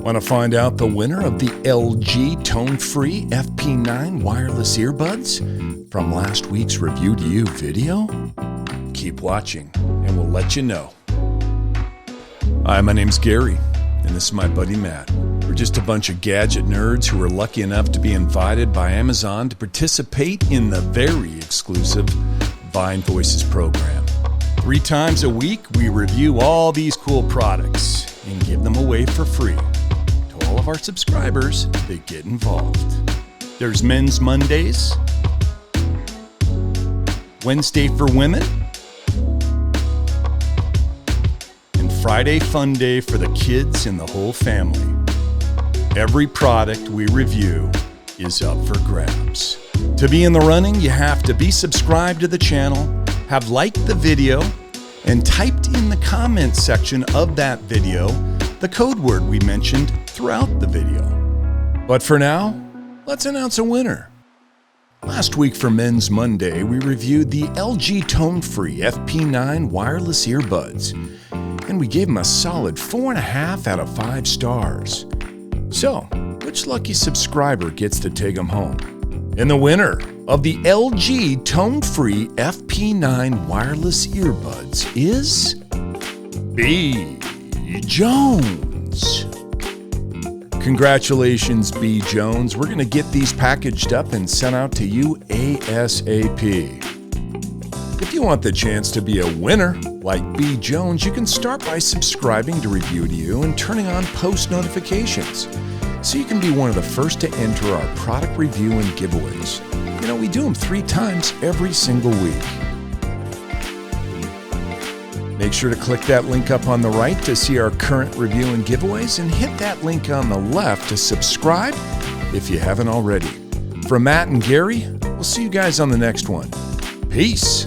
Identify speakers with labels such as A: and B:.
A: Want to find out the winner of the LG tone-free FP9 wireless earbuds from last week's Review to You video? Keep watching and we'll let you know. Hi, my name's Gary, and this is my buddy Matt. We're just a bunch of gadget nerds who were lucky enough to be invited by Amazon to participate in the very exclusive Vine Voices program. 3 times a week, we review all these cool products and give them away for free to all of our subscribers that get involved. There's Men's Mondays, Wednesday for Women, and Friday Fun Day for the kids and the whole family. Every product we review is up for grabs. To be in the running, you have to be subscribed to the channel, have liked the video, and typed in the comments section of that video the code word we mentioned throughout the video. But for now, let's announce a winner. Last week for Men's Monday, we reviewed the LG tone-free FP9 wireless earbuds, and we gave them a solid 4.5 out of 5 stars. So, which lucky subscriber gets to take them home? And the winner of the LG tone-free FP9 wireless earbuds is B. Jones. Congratulations, B. Jones. We're going to get these packaged up and sent out to you ASAP. If you want the chance to be a winner like B. Jones, you can start by subscribing to Review to You and turning on post notifications so you can be one of the first to enter our product review and giveaways. You know, we do them 3 times every single week. Make sure to click that link up on the right to see our current review and giveaways, and hit that link on the left to subscribe if you haven't already. From Matt and Gary, we'll see you guys on the next one. Peace.